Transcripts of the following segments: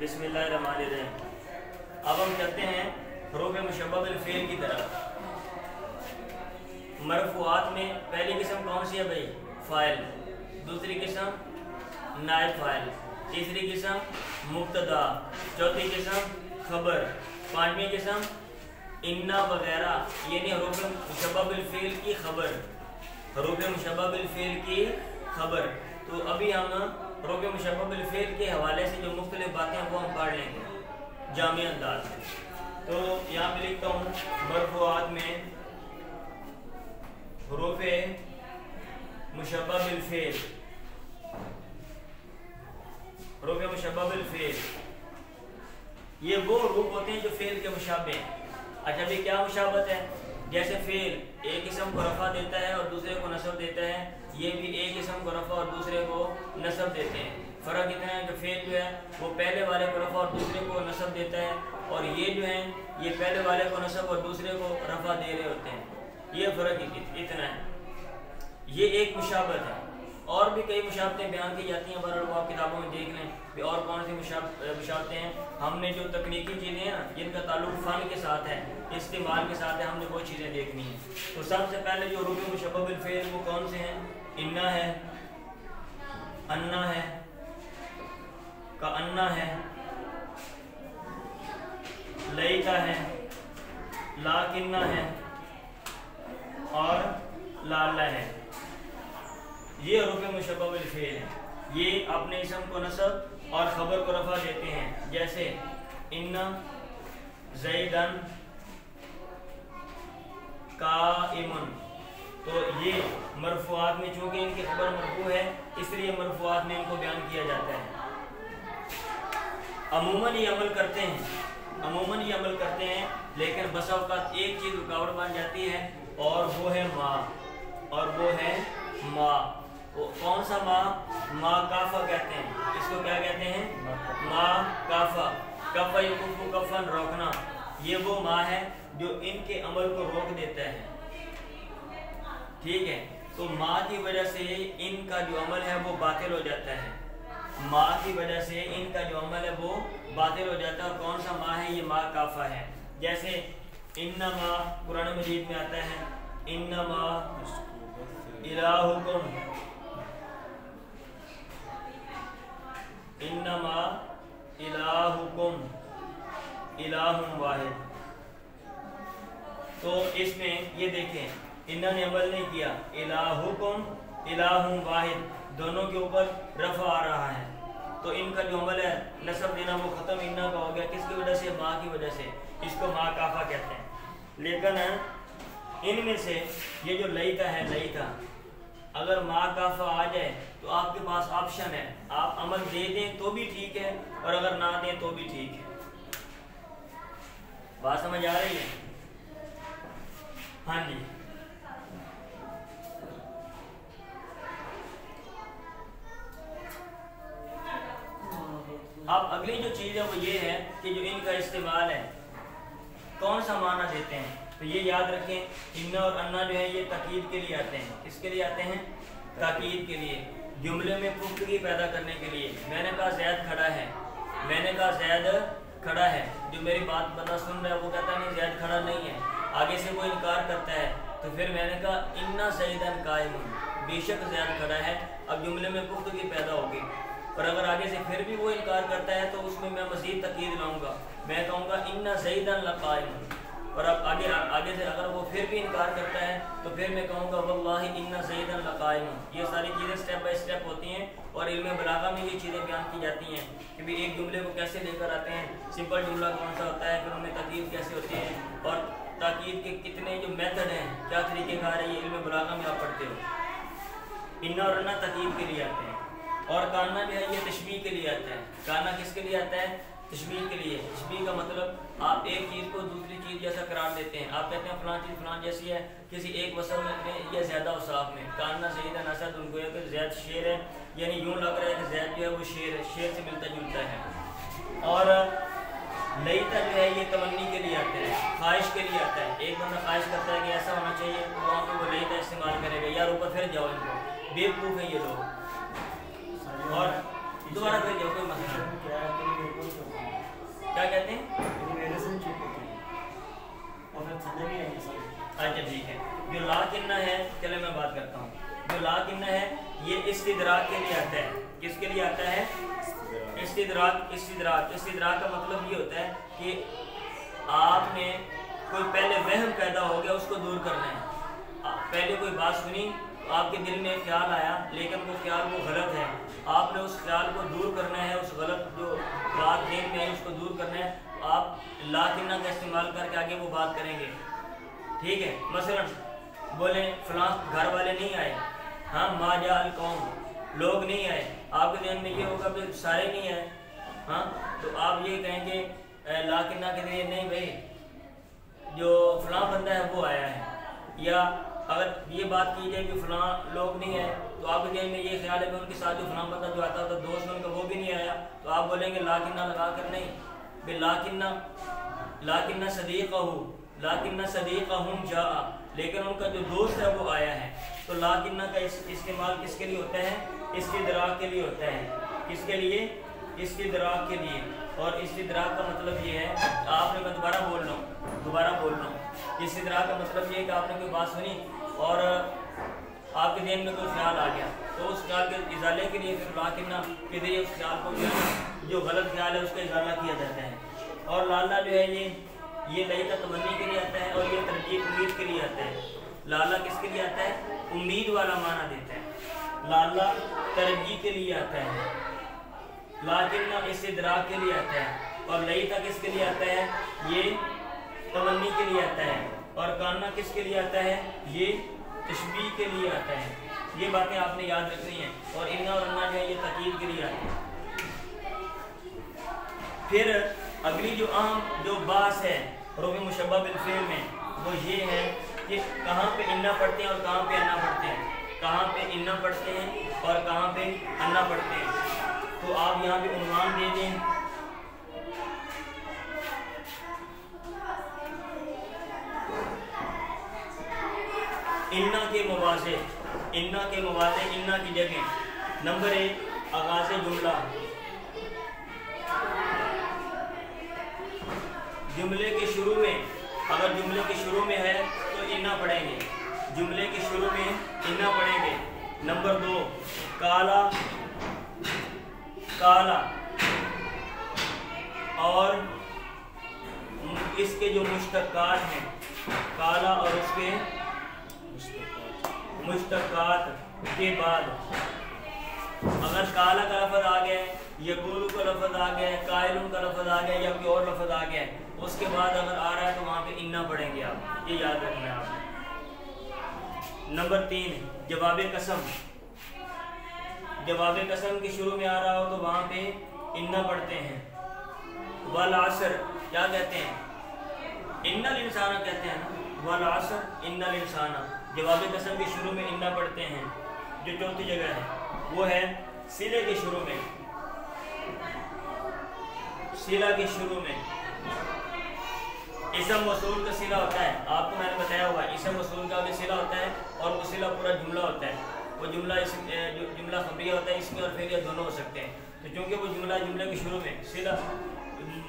बिस्मिल्लाहिर्रहमानिर्रहीम। अब हम चलते हैं हरूफ मुशब्बह बिल फ़िल की तरफ। मरफ़ूआत में पहली किस्म कौन सी है भाई? फ़ाइल। दूसरी किस्म नाइब फ़ाइल। तीसरी किस्म मुब्तदा। चौथी किस्म खबर। पाँचवीं किस्म इन्ना वगैरह, यानी हरूफ मुशब्बह बिल फ़िल की खबर। हरूफ मुशब्बह बिल फ़िल की खबर। तो अभी हम हरूफ मुशब्बह बिल फ़िल के हवाले से जो मुख्तलिफ बातें हैं वो हम पढ़ लेंगे जामी अंदाज में। तो यहाँ पे लिखता हूँ मरफ़ूआत में हरूफ मुशब्बह बिल फ़िल। हरूफ मुशब्बह बिल फ़िल ये वो हरूफ होते हैं जो फ़िल के मुशाबे हैं। अच्छा भी क्या मुशाबत है? जैसे फ़िल एक किस्म को रफ़ा देता है और दूसरे को नस्ब देता है, ये भी एक किस्म को रफ़ा और दूसरे को नस्ब देते हैं। फ़र्क इतना है कि फ़िल जो है वो पहले वाले को रफ़ा और दूसरे को नस्ब देता है, और ये जो है ये पहले वाले को नस्ब और दूसरे को रफ़ा दे रहे होते हैं। ये फ़र्क इतना है, ये एक मुशाबत है। और भी कई मुशाबतें बयान की जाती हैं, बहरहाल वो आप किताबों में देख लें कि और कौन सी मुशाबतें हैं। हमने जो तकनीकी चीज़ें हैं ना जिनका ताल्लुक फ़न के साथ है, इस्तेमाल के साथ है, हमने वो चीज़ें देखनी हैं। तो सबसे पहले जो हरूफ मुशब्बह बिल फ़िल वो कौन से हैं? इन्ना है, अन्ना है, का अन्ना है, लईता है, लाकिन्ना है और लाला है। ये हरूफ मुशब्बह बिल फ़िल है। ये अपने इसम को नस्ब और ख़बर को रफ़ा देते हैं। जैसे इन्ना ज़ैदन काइमुन, तो ये मरफ़ूआत में चूँकि इनकी खबर मरफ़ू है इसलिए मरफ़ूआत में इनको बयान किया जाता है। अमूमन ये अमल करते हैं, लेकिन बस औक़ात एक चीज़ रुकावट बन जाती है और वो है माँ, वो कौन सा माँ? माँ काफ़ा कहते हैं इसको। क्या कहते हैं? माँ काफ़ा। कफ़ा युक़फ़ु कफ़न, रोकना। ये वो माँ है जो इनके अमल को रोक देता है, ठीक है। तो माँ की वजह से इनका जो अमल है वो बातिल हो जाता है। माँ की वजह से इनका जो अमल है वो बातिल हो जाता है। और कौन सा माँ है? ये माँ काफ़ा है। जैसे इन्नमा कुरान मजीद में आता है, इन्नमा इलाहुकुम, इन्नमा इलाहुकुम इलाहुम वाहिद। तो इसमें ये देखें इन्ना ने अमल नहीं किया, इलाहुकुम इलाहुम वाहिद दोनों के ऊपर रफ़ा आ रहा है। तो इनका जो अमल है नस्ब देना वो ख़त्म इन्ना का हो गया। किसकी वजह से? माँ की वजह से। इसको माँ काफ़ा कहते हैं। लेकिन इनमें से ये जो लईता है, लईता अगर माँ काफ़ा आ जाए तो आपके पास ऑप्शन है, आप अमल दे दें तो भी ठीक है और अगर ना दें तो भी ठीक है। बात समझ आ रही है? हाँ जी। अब अगली जो चीज़ है वो ये है कि जो इनका इस्तेमाल है कौन सा माना देते हैं। तो ये याद रखें इन्ना और अन्ना जो है ये ताकीद के लिए आते हैं। किसके लिए आते हैं? ताकीद के लिए, जुमले में पुख्तगी पैदा करने के लिए। मैंने कहा ज़ैद खड़ा है, मैंने कहा ज़ैद खड़ा है, जो मेरी बात बंदा सुन रहा है वो कहता नहीं ज़ैद खड़ा नहीं है, आगे से कोई इनकार करता है तो फिर मैंने कहा इन्ना ज़ैदन काइमुन, बेशक ज़ैद खड़ा है। अब जुमले में पुख्तगी पैदा होगी। और अगर आगे से फिर भी वो इनकार करता है तो उसमें मैं मज़ीद ताकीद लाऊंगा, मैं कहूँगा इन्ना ज़ैदन लक़ाइमुन। और अब आगे से अगर वो फिर भी इनकार करता है तो फिर मैं कहूँगा वल्लाहि इन्ना ज़ैदन लक़ाइमुन। ये सारी चीज़ें स्टेप बाय स्टेप होती हैं और इल्म बलागा में ये चीज़ें बयान की जाती हैं कि भी एक जुमले को कैसे लेकर आते हैं। सिंपल जुमला कौन सा होता है, फिर उनमें ताकीद कैसे होती है और ताकीद के कितने जो मेथड हैं, क्या तरीक़ेकार है, ये इल्म बलागा में आप पढ़ते हो। इन्ना और अन्ना ताकीद के लिए आते हैं और काना जो है ये तशबीह के लिए आता है। काना किसके लिए आता है? तशबीह के लिए। तशबीह का मतलब आप एक चीज़ को दूसरी चीज़ जैसा करार देते हैं। आप कहते हैं फलां चीज़ फलां जैसी है किसी एक वसफ़ में या ज़्यादा औसाफ में। काना ज़ैदन असद, उनको है कि ज़ैद शेर है, यानी यूँ लग रहा है कि ज़ैद जो है वो शेर है, शेर से मिलता जुलता है। और लईता जो है ये तमन्नी के लिए आता है, ख्वाहिश के लिए आता है। एक बंदा ख्वाहिश करता है कि ऐसा होना चाहिए तो वहाँ पर वो लईता इस्तेमाल करेगा। यार ऊपर फिर जाओ, इनको बेवकूफ़ है ये लोग। और दोबारा फिर जाओ, कोई मसला استدراک کا مطلب یہ ہوتا ہے کہ آپ نے کوئی پہلے وہم پیدا ہو گیا، اس کو دور کرنا ہے. پہلے کوئی بات سنی، آپ کے دل میں خیال آیا، لیکن وہ خیال وہ غلط ہے، آپ نے اس خیال کو دور کرنا ہے، اس غلط جو بات ذہن میں آئی اس کو دور کرنا ہے. آپ لاکنہ کا استعمال کر کے آگے وہ بات کریں گے. ٹھیک ہے، مثلا بولیں فلاں گھر والے نہیں آئے، ہاں ما جاء القوم، لوگ نہیں آئے. آپ کے ذہن میں یہ ہوگا کہ سارے نہیں آئے، ہاں تو آپ یہ کہیں گے لاکنہ کے ذریعے نہیں بھائی جو فلاں بندہ ہے وہ آیا ہے. یا اگر یہ بات کی جائے کہ فلاں لوگ نہیں آئے تو آپ کے ذہن میں یہ خیال ہے کہ ان کے ساتھ جو فلاں بندہ جو آتا تھا دوست ان کا وہ بھی نہیں آیا، تو آپ بولیں گے لاکنہ لگا کر نہیں کہ لاکنہ صدیقہم جاء، لیکن ان کا جو دوست ہے وہ آیا ہے. تو لاکنہ کا استعمال کس کے لیے ہوتا ہے؟ استدراک کے لیے ہوتا ہے. کس کے لیے؟ استدراک کے لیے. اور استدراک کا مطلب یہ ہے، آپ نے میں دوبارہ بول رہا ہوں، استدراک کا مطلب یہ ہے کہ آپ نے کوئی بات سنی اور آپ کے ذہن میں کوئی خیال آ گیا، تو اس خیال کے ازالے کے لیے پھر لاکنہ کے ذریعے اس خیال کو جو غلط خیال ہے اس کا ازالہ کیا جاتا ہے. اور لالا جو ہے یہ لئیتا تمنی کے لیے آتا ہے، اور یہ ترجیح امید کے لیے آتا ہے. لالا کس کے لیے آتا ہے؟ امید والا معنی دیتا ہے. لالا ترجیح کے لیے آتا ہے، لاکنہ استدراک کے لیے آتا ہے. اور لئیتا کس کے لیے آتا ہے؟ یہ تمنی کے لیے آتا ہے. اور کانا کس کے لیے آتا ہے؟ یہ تشبیہ کے لیے آتا ہے. یہ باتیں آپ نے یاد رکھنی ہیں. اور انا اور انا جو ہے یہ تاکید کے لیے آتے ہیں. پھر اگلی جو اہم جو باس ہے حروف مشبہ بالفعل میں وہ یہ ہے کہ کہاں پہ انا پڑھتے ہیں اور کہاں پہ انا پڑھتے ہیں، کہاں پہ انا پڑھتے ہیں اور کہاں پہ انا پڑھتے ہیں. تو آپ یہاں پہ عنوان دے دیں انا کے مواضع، انا کی جگہ. نمبر 1 آغاز جملہ، جملے کے شروع میں، اگر جملے کے شروع میں ہے تو انا پڑھیں گے، جملے کے شروع میں انا پڑھیں گے. نمبر 2 کالا اور اس کے جو مشتقات ہیں، کالا اور اس کے مشتقات کے بعد اگر کالا کا لفظ آ گیا، یقول کا لفظ آ گیا، قائلون کا لفظ آ گیا یا کوئی اور لفظ آ گیا، اس کے بعد اگر آ رہا ہے تو وہاں پہ انا پڑھیں گے. آپ یہ یاد رکھنا ہے آپ نے. نمبر 3 جواب قسم، جواب قسم کے شروع میں آ رہا ہو تو وہاں پہ انا پڑھتے ہیں. والعصر کیا کہتے ہیں؟ ان الانسان کہتے ہیں نا، والعصر ان الانسان. جواب قسم کے شروع میں انا پڑھتے ہیں. جو چوتھی جگہ ہے وہ ہے صلہ کے شروع میں، صلہ کے شروع میں اسم موصول کا صلہ ہوتا ہے. آپ کو میں نے بتایا ہوا ہے اسم موصول کا بھی صلہ ہوتا ہے اور وہ صلہ پورا جملہ ہوتا ہے. وہ جملہ جو جملہ خبریہ ہوتا ہے اس میں اور فعلیہ دونوں ہو سکتے ہیں. تو چونکہ وہ جملے کے شروع میں صلہ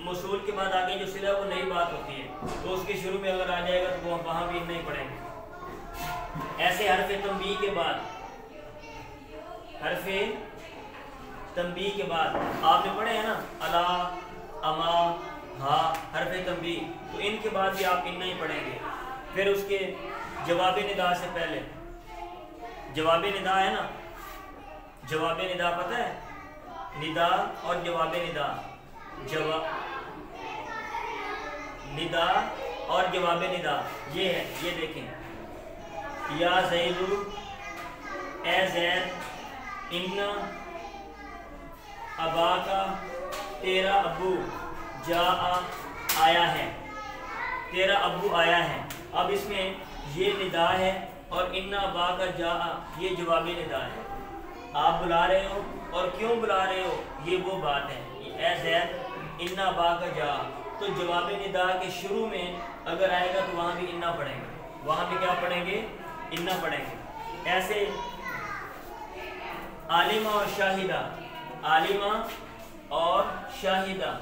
موصول کے بعد آگے جو صلہ وہ نئی بات ہوتی ہے، تو اس کے شروع میں اگر آ جائے گا تو وہ وہاں بھی نہیں پڑھیں گے. ایسے حرف تنبیہ کے بعد، حرف تنبیہ کے بعد آپ نے پڑھے ہیں نا الا، اما، ہا، حرف تنبیہ، تو ان کے بعد بھی آپ انا ہی پڑھیں گے. پھر اس کے جواب ندا سے پہلے، جواب ندا ہے نا، جواب ندا پتہ ہے؟ ندا اور جواب ندا، ندا اور جواب ندا یہ ہے. یہ دیکھیں، یا زیدو، اے زید، ان ابا کا، تیرا ابو، جا آیا ہے، تیرا ابو آیا ہے. اب اس میں یہ ندا ہے اور ان ابا کا جا یہ جواب ندا ہے. آپ بلا رہے ہو اور کیوں بلا رہے ہو یہ وہ بات ہے. اے زید ان ابا کا جا، تو جواب ندا کے شروع میں اگر آئے گا تو وہاں بھی انا پڑھیں گے، وہاں بھی کیا پڑھیں گے؟ انا پڑھیں گے. ایسے عالمہ اور شاہدہ، عالمہ اور شاہدہ،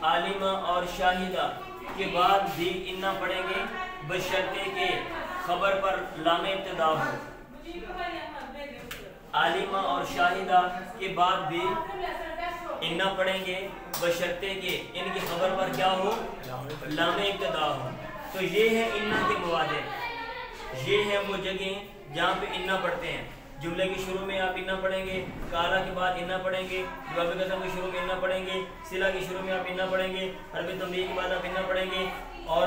عالمہ اور شاہدہ کے بعد بھی انا پڑھیں گے بشرطے کے خبر پر لام ابتدا ہو. عالمہ اور شاہدہ کے بعد بھی इन्ना पढ़ेंगे बशर्ते के इनकी खबर पर क्या हो, लाम इब्तिदा हो। तो ये है इन्ना के मवादे, ये है वो जगह जहाँ पे इन्ना पढ़ते हैं। जुमले के शुरू में आप इन्ना पढ़ेंगे, काला के बाद इन्ना पढ़ेंगे, जवाब कसम के शुरू में इन्ना पढ़ेंगे, सिला के शुरू में आप इन्ना पढ़ेंगे, हरफ तंबीह के बाद आप इन्ना पढ़ेंगे, और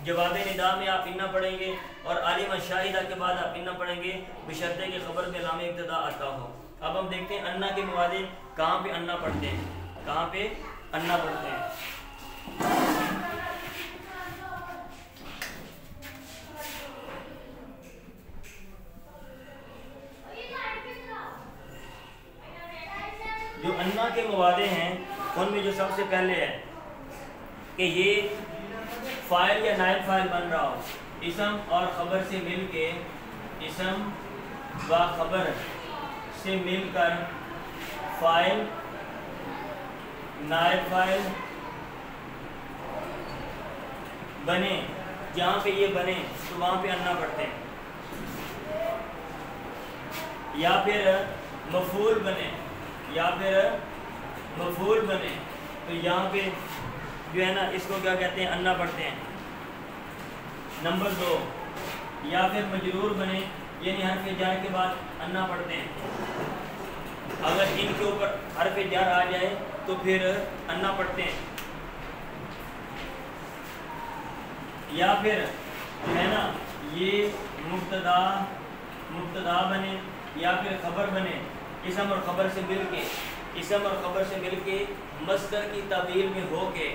जवाब निदा में आप इन्ना पढ़ेंगे, और आलिमा शाहिदा के बाद आप इन्ना पढ़ेंगे बशर्ते के खबर में लाम इब्तिदा आता हो। अब हम देखते हैं अन्ना के मवादे कहाँ पे अन्ना पढ़ते हैं, कहाँ पे अन्ना पढ़ते हैं। जो अन्ना के मवादे हैं उनमें जो सबसे पहले है कि ये फ़ाइल या नाइब फ़ाइल बन रहा हो, इसम और ख़बर से मिल के, इसम व ख़बर से मिलकर फ़ाइल नाइब फ़ाइल बने। जहाँ पे ये बने तो वहाँ पे अन्ना पढ़ते हैं। या फिर मफ़ूल बने, या फिर मफ़ूल बने तो यहाँ पे जो है ना इसको क्या कहते हैं, अन्ना पढ़ते हैं। नंबर 2, या फिर मजरूर बने यानी हरफ जार के बाद अन्ना पढ़ते हैं। अगर इनके ऊपर हरफ जार आ जाए तो फिर अन्ना पढ़ते हैं। या फिर जो है ना ये मुब्तदा बने या फिर ख़बर बने, इसम और ख़बर से मिल के, इसम और ख़बर से मिल के मस्दर की ताबीर में हो के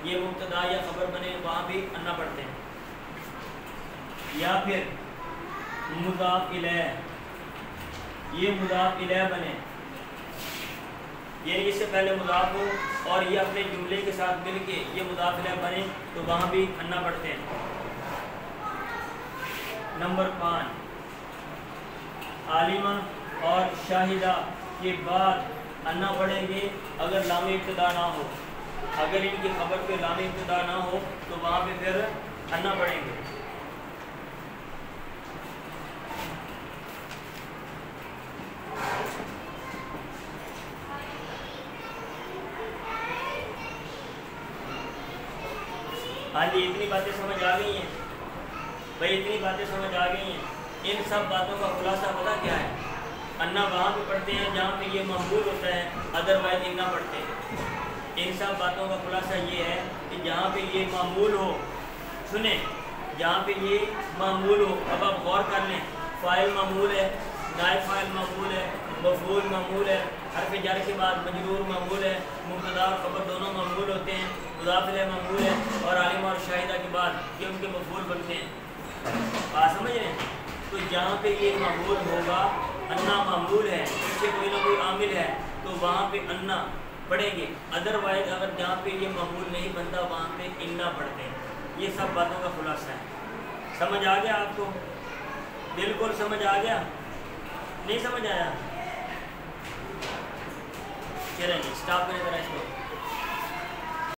ये मुब्तदा या ख़बर बने, वहाँ भी अन्ना पढ़ते हैं। या फिर मुज़ाफ़ इलैह, ये मुज़ाफ़ इलैह बने, ये इससे पहले मुज़ाफ़ हो और ये अपने जुमले के साथ मिल के ये मुज़ाफ़ इलैह बने तो वहाँ भी अन्ना पढ़ते हैं। नंबर 5, आलिमा और शाहिदा के बाद अन्ना पढ़ेंगे अगर लाम इब्तिदा ना हो। अगर इनकी खबर पे लाम इब्तिदा ना हो तो वहाँ पे फिर अन्ना पढ़ेंगे। हाँ जी, इतनी बातें समझ आ गई हैं भाई, इतनी बातें समझ आ गई हैं। इन सब बातों का खुलासा पता क्या है? अन्ना वहाँ पे पढ़ते हैं जहाँ पे ये महमूल होता है, अदरवाइज इन्ना पढ़ते हैं। इन सब बातों का खुलासा ये है कि जहाँ पे ये मामूल हो, सुने, जहाँ पे ये मामूल हो, अब आप गौर कर लें, फ़ाइल मामूल है, नाइब फ़ाइल मामूल है, मफ़ूल मामूल है, हरफ जार के बाद मजरूर मामूल है, मुब्तदा और ख़बर दोनों मामूल होते हैं, मुज़ाफ़ इलैह मामूल है, और आलिमा और शाहिदा के बाद ये उनके मफ़ूल बनते हैं। बात समझ रहे हैं? तो जहाँ पे ये मामूल होगा, अन्ना मामूल है, इससे कोई ना कोई आमिल है, तो वहाँ पे अन्ना पढ़ेंगे। अदरवाइज अगर जहाँ पे ये मामूल नहीं बनता वहाँ पे इन्ना पढ़ते हैं। ये सब बातों का खुलासा है। समझ आ गया आपको? बिल्कुल समझ आ गया? नहीं समझ आया? चलेंगे स्टॉप करें ज़रा इसको।